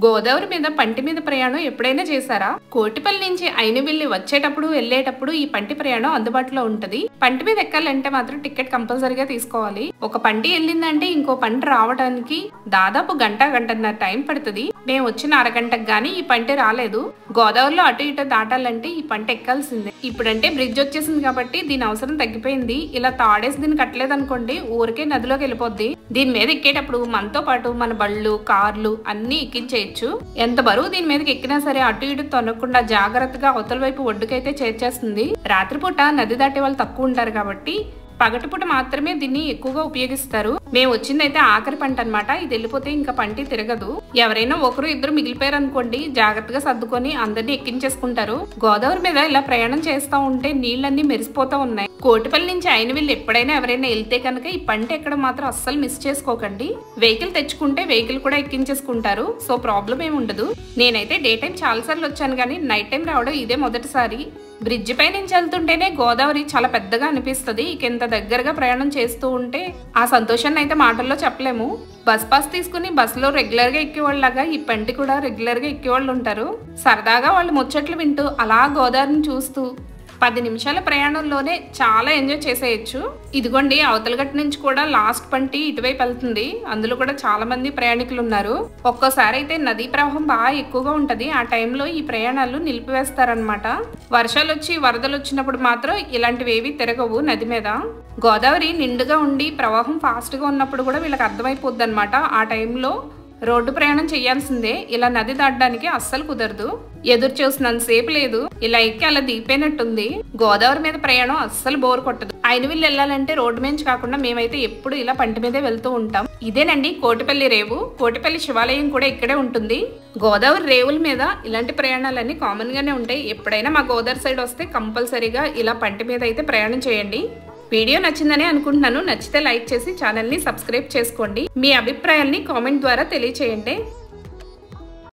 గోదావరి మీద పంటి మీద ప్రయాణం ఎప్పుడైనా చేశారా? కోటిపల్లి నుంచి ఐనవిల్లి వచ్చేటప్పుడు వెళ్ళేటప్పుడు ఈ పంటి ప్రయాణం అందుబాటులో ఉంటది. పంటి మీద ఎక్కాలంటే మాత్రం టికెట్ కంపల్సరీగా తీసుకోవాలి. ఒక పంటి వెళ్ళిందంటే ఇంకో పంటి రావడానికి దాదాపు గంటన్నర టైం పడుతుంది. మేము వచ్చిన అరగంటకు గానీ ఈ పంటి రాలేదు. గోదావరిలో అటు ఇటు దాటాలంటే ఈ పంట ఎక్కాల్సిందే. ఇప్పుడంటే బ్రిడ్జ్ వచ్చేసింది కాబట్టి దీని అవసరం తగ్గిపోయింది. ఇలా తాడేసి దీన్ని కట్టలేదు అనుకోండి, ఊరికే నదిలోకి వెళ్ళిపోద్ది. దీని మీద ఎక్కేటప్పుడు మనతో పాటు మన బళ్ళు, కార్లు అన్ని ఎక్కించేయచ్చు. ఎంత బరువు దీని మీదకి ఎక్కినా సరే అటు ఇటు తొనకుండా జాగ్రత్తగా అవతల వైపు ఒడ్డుకైతే చేర్చేస్తుంది. రాత్రిపూట నది దాటే వాళ్ళు తక్కువ ఉంటారు కాబట్టి పగటిపూట మాత్రమే దీన్ని ఎక్కువగా ఉపయోగిస్తారు. మేము వచ్చిందైతే ఆఖరి పంట అనమాట. ఇది వెళ్ళిపోతే ఇంకా పంటి తిరగదు. ఎవరైనా ఒకరు ఇద్దరు మిగిలిపోయారు అనుకోండి, జాగ్రత్తగా సర్దుకొని అందరినీ ఎక్కించేసుకుంటారు. గోదావరి మీద ఇలా ప్రయాణం చేస్తూ ఉంటే నీళ్లన్నీ మెరిసిపోతూ ఉన్నాయి. కోటిపల్లి నుంచి ఐనవిల్లి ఎప్పుడైనా ఎవరైనా వెళ్తే కనుక ఈ పంట ఎక్కడ మాత్రం అస్సలు మిస్ చేసుకోకండి. వెహికల్ తెచ్చుకుంటే వెహికల్ కూడా ఎక్కించేసుకుంటారు. సో ప్రాబ్లం ఏమి ఉండదు. నేనైతే డే టైం చాలా సార్లు వచ్చాను కానీ నైట్ టైం రావడం ఇదే మొదటిసారి. బ్రిడ్జ్ పై నుంచి వెళ్తుంటేనే గోదావరి చాలా పెద్దగా అనిపిస్తుంది. ఇంత దగ్గరగా ప్రయాణం చేస్తూ ఉంటే ఆ సంతోషాన్ని అయితే మాటల్లో చెప్పలేము. బస్ పాస్ తీసుకుని బస్సులో రెగ్యులర్ గా ఎక్కేవాళ్ళలాగా ఈ పంటి కూడా రెగ్యులర్ గా ఎక్కేవాళ్ళు ఉంటారు. సరదాగా వాళ్ళు ముచ్చట్లు వింటూ అలా గోదావరిని చూస్తూ 10 నిమిషాల ప్రయాణంలోనే చాలా ఎంజాయ్ చేసేయచ్చు. ఇదిగోండి అవతల గట్టు నుంచి కూడా లాస్ట్ పంటి ఇటువైపు వెళ్తుంది. అందులో కూడా చాలా మంది ప్రయాణికులు ఉన్నారు. ఒక్కోసారి అయితే నదీ ప్రవాహం బాగా ఎక్కువగా ఉంటది. ఆ టైంలో ఈ ప్రయాణాలు నిలిపివేస్తారనమాట. వర్షాలు వచ్చి వరదలు వచ్చినప్పుడు మాత్రం ఇలాంటివి ఏవి తిరగవు నది మీద. గోదావరి నిండుగా ఉండి ప్రవాహం ఫాస్ట్ గా ఉన్నప్పుడు కూడా వీళ్ళకి అర్థమైపోద్ది అనమాట. ఆ టైంలో రోడ్డు ప్రయాణం చేయాల్సిందే. ఇలా నది దాటడానికి అస్సలు కుదరదు. ఎదురు చూసినంతసేపు లేదు. ఇలా ఎక్కి అలా దిగిపోయినట్టుంది. గోదావరి మీద ప్రయాణం అస్సలు బోర్ కొట్టదు. ఐనవిల్లి వెళ్ళాలంటే రోడ్డు మీద కాకుండా మేమైతే ఎప్పుడు ఇలా పంటి మీదే వెళ్తూ ఉంటాం. ఇదేనండి కోటిపల్లి రేవు. కోటిపల్లి శివాలయం కూడా ఇక్కడే ఉంటుంది. గోదావరి రేవుల మీద ఇలాంటి ప్రయాణాలన్నీ కామన్ గానే ఉంటాయి. ఎప్పుడైనా మా గోదావరి సైడ్ వస్తే కంపల్సరీగా ఇలా పంటి మీద అయితే ప్రయాణం చేయండి. వీడియో నచ్చిందని అనుకుంటున్నాను. నచ్చితే లైక్ చేసి ఛానల్ని సబ్స్క్రైబ్ చేసుకోండి. మీ అభిప్రాయాల్ని కామెంట్ ద్వారా తెలియచేయండి.